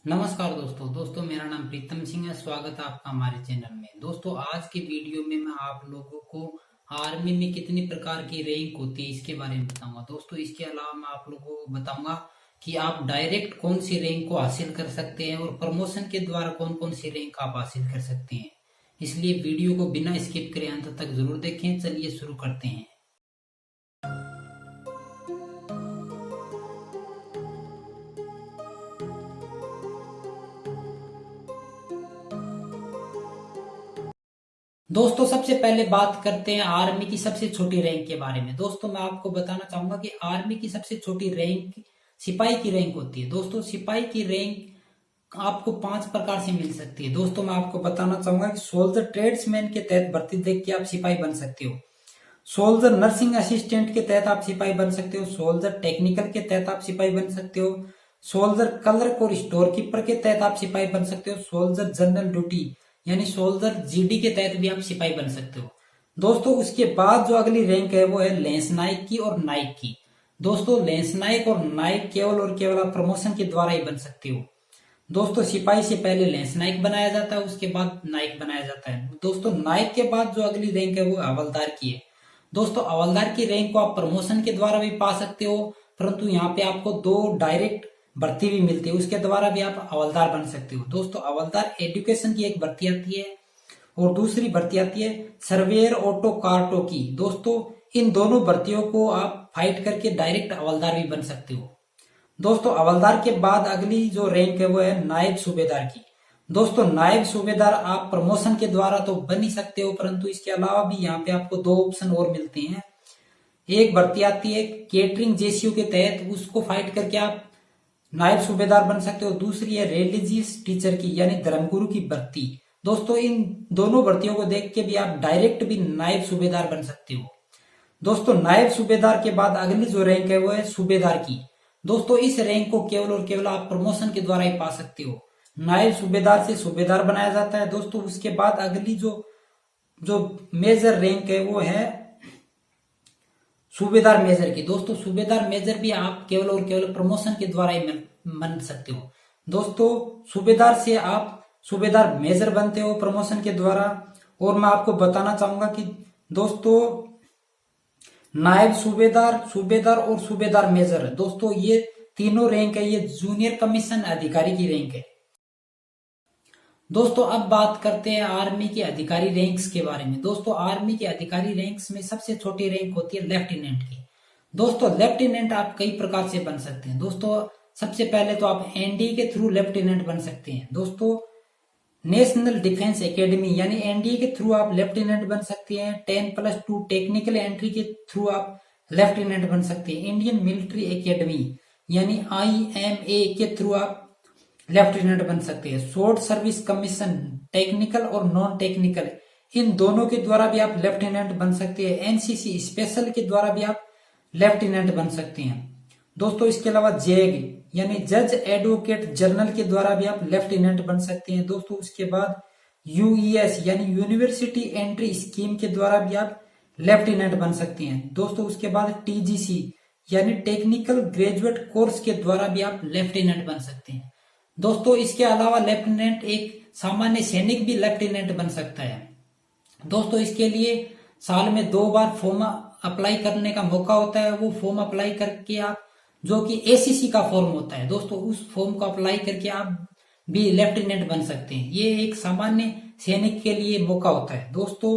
नमस्कार दोस्तों मेरा नाम प्रीतम सिंह है। स्वागत है आपका हमारे चैनल में। दोस्तों आज के वीडियो में मैं आप लोगों को आर्मी में कितनी प्रकार की रैंक होती है इसके बारे में बताऊंगा। दोस्तों इसके अलावा मैं आप लोगों को बताऊंगा कि आप डायरेक्ट कौन सी रैंक को हासिल कर सकते हैं और प्रमोशन के द्वारा कौन कौन सी रैंक आप हासिल कर सकते हैं। इसलिए वीडियो को बिना स्किप करे अंत तक जरूर देखें। चलिए शुरू करते हैं। दोस्तों सबसे पहले बात करते हैं आर्मी की सबसे छोटी रैंक के बारे में। दोस्तों मैं आपको बताना चाहूंगा कि आर्मी की सबसे छोटी रैंक सिपाही की रैंक होती है। दोस्तों सिपाही की रैंक आपको 5 प्रकार से मिल सकती है। दोस्तों मैं आपको बताना चाहूंगा कि सोल्जर ट्रेड्समैन के तहत भर्ती देख के आप सिपाही बन सकते हो। सोल्जर नर्सिंग असिस्टेंट के तहत आप सिपाही बन सकते हो। सोल्जर टेक्निकल के तहत आप सिपाही बन सकते हो। सोल्जर क्लर्क और स्टोर कीपर के तहत आप सिपाही बन सकते हो। सोल्जर जनरल ड्यूटी यानी सोल्जर जीडी के तहत भी आप सिपाही बन सकते हो। दोस्तों उसके बाद जो अगली रैंक है वो है लेंस नायक की और नायक की। दोस्तों लेंस नायक और नायक केवल और केवल आप प्रमोशन के द्वारा ही बन सकते हो। दोस्तों सिपाही से पहले लेंस नायक बनाया जाता है, उसके बाद नायक बनाया जाता है। दोस्तों नायक के बाद जो अगली रैंक है वो हवलदार की है। दोस्तों हवलदार की रैंक को आप प्रमोशन के द्वारा भी पा सकते हो, परंतु यहाँ पे आपको 2 डायरेक्ट भर्ती भी मिलती है, उसके द्वारा भी आप हवलदार बन सकते हो। दोस्तों हवलदार एजुकेशन की एक भर्ती आती है और दूसरी भर्ती आती है सर्वेयर ऑटो कार्टो की। दोस्तों इन दोनों भर्तियों को आप फाइट करके डायरेक्ट हवलदार भी बन सकते हो। दोस्तों हवलदार के बाद अगली जो रैंक है वो है नायब सूबेदार की। दोस्तों नायब सूबेदार आप प्रमोशन के द्वारा तो बन ही सकते हो, परंतु इसके अलावा भी यहाँ पे आपको 2 ऑप्शन और मिलते हैं। एक भर्ती आती है केटरिंग जेसीयू के तहत, उसको फाइट करके आप नायब सूबेदार बन सकते हो। दूसरी है रिलीजियस टीचर की यानी धर्मगुरु की भर्ती। दोस्तों इन दोनों भर्तियों को देख के भी आप डायरेक्ट भी नायब सूबेदार बन सकते हो। दोस्तों नायब सूबेदार के बाद अगली जो रैंक है वो है सूबेदार की। दोस्तों इस रैंक को केवल और केवल आप प्रमोशन के द्वारा ही पा सकते हो। नायब सूबेदार से सूबेदार बनाया जाता है। दोस्तों उसके बाद अगली जो जो मेजर रैंक है वो है सूबेदार मेजर की। दोस्तों सूबेदार मेजर भी आप केवल और केवल प्रमोशन के द्वारा ही बन सकते हो। दोस्तों सूबेदार से आप सूबेदार मेजर बनते हो प्रमोशन के द्वारा। और मैं आपको बताना चाहूंगा कि दोस्तों नायब सूबेदार, सूबेदार और सूबेदार मेजर, दोस्तों ये तीनों रैंक है, ये जूनियर कमीशन अधिकारी की रैंक है। दोस्तों अब बात करते हैं आर्मी के अधिकारी रैंक्स के बारे में। दोस्तों आर्मी के अधिकारी रैंक्स में सबसे छोटी रैंक होती है लेफ्टिनेंट की। दोस्तों लेफ्टिनेंट आप कई प्रकार से बन सकते हैं। दोस्तों सबसे पहले तो आप एनडीए के थ्रू लेफ्टिनेंट बन सकते हैं। दोस्तों नेशनल डिफेंस एकेडमी यानी एनडीए के थ्रू आप लेफ्टिनेंट बन सकते हैं। 10+2 टेक्निकल एंट्री के थ्रू आप लेफ्टिनेंट बन सकते हैं। इंडियन मिलिट्री एकेडमी यानी IMA के थ्रू आप लेफ्टिनेंट बन सकते हैं। शॉर्ट सर्विस कमीशन टेक्निकल और नॉन टेक्निकल, इन दोनों के द्वारा भी आप लेफ्टिनेंट बन सकते हैं। एनसीसी स्पेशल के द्वारा भी आप लेफ्टिनेंट बन सकते हैं। दोस्तों इसके अलावा जेग यानी जज एडवोकेट जनरल के द्वारा भी आप लेफ्टिनेंट बन सकते हैं। दोस्तों उसके बाद यूईएस यानी यूनिवर्सिटी एंट्री स्कीम के द्वारा भी आप लेफ्टिनेंट बन सकते हैं। दोस्तों उसके बाद टीजीसी यानी टेक्निकल ग्रेजुएट कोर्स के द्वारा भी आप लेफ्टिनेंट बन सकते हैं। दोस्तों इसके अलावा लेफ्टिनेंट एक सामान्य सैनिक भी लेफ्टिनेंट बन सकता है। दोस्तों इसके लिए साल में 2 बार फॉर्म अप्लाई करने का मौका होता है। वो फॉर्म अप्लाई करके आप, जो कि एसीसी का फॉर्म होता है, दोस्तों उस फॉर्म को अप्लाई करके आप भी लेफ्टिनेंट बन सकते हैं। ये एक सामान्य सैनिक के लिए मौका होता है। दोस्तों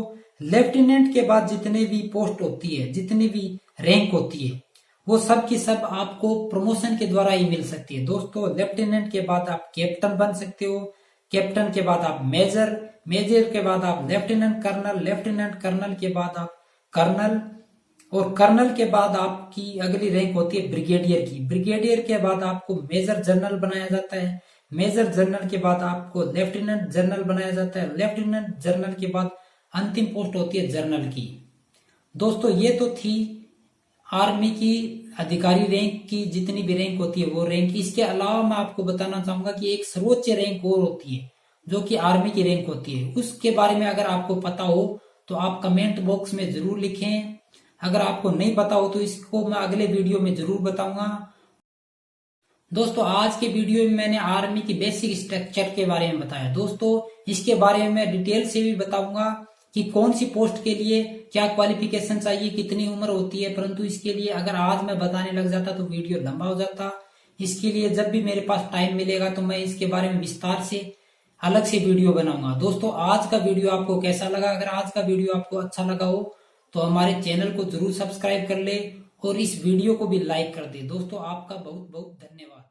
लेफ्टिनेंट के बाद जितने भी पोस्ट होती है, जितनी भी रैंक होती है, वो सब की सब आपको प्रमोशन के द्वारा ही मिल सकती है। दोस्तों लेफ्टिनेंट के बाद आप कैप्टन बन सकते हो। कैप्टन के बाद आप मेजर, मेजर के बाद आप लेफ्टिनेंट कर्नल, लेफ्टिनेंट कर्नल के बाद आप कर्नल, और कर्नल के बाद आपकी अगली रैंक होती है ब्रिगेडियर की। ब्रिगेडियर के बाद आपको मेजर जनरल बनाया जाता है। मेजर जनरल के बाद आपको लेफ्टिनेंट जनरल बनाया जाता है। लेफ्टिनेंट जनरल के बाद अंतिम पोस्ट होती है जनरल की। दोस्तों ये तो थी आर्मी की अधिकारी रैंक की जितनी भी रैंक होती है वो रैंक। इसके अलावा मैं आपको बताना चाहूंगा कि एक सर्वोच्च रैंक और होती है जो कि आर्मी की रैंक होती है। उसके बारे में अगर आपको पता हो तो आप कमेंट बॉक्स में जरूर लिखें। अगर आपको नहीं पता हो तो इसको मैं अगले वीडियो में जरूर बताऊंगा। दोस्तों आज के वीडियो में मैंने आर्मी की बेसिक स्ट्रक्चर के बारे में बताया। दोस्तों इसके बारे में मैं डिटेल से भी बताऊंगा कि कौन सी पोस्ट के लिए क्या क्वालिफिकेशन चाहिए, कितनी उम्र होती है। परंतु इसके लिए अगर आज मैं बताने लग जाता तो वीडियो लंबा हो जाता। इसके लिए जब भी मेरे पास टाइम मिलेगा तो मैं इसके बारे में विस्तार से अलग से वीडियो बनाऊंगा। दोस्तों आज का वीडियो आपको कैसा लगा? अगर आज का वीडियो आपको अच्छा लगा हो तो हमारे चैनल को जरूर सब्सक्राइब कर ले और इस वीडियो को भी लाइक कर दे। दोस्तों आपका बहुत बहुत धन्यवाद।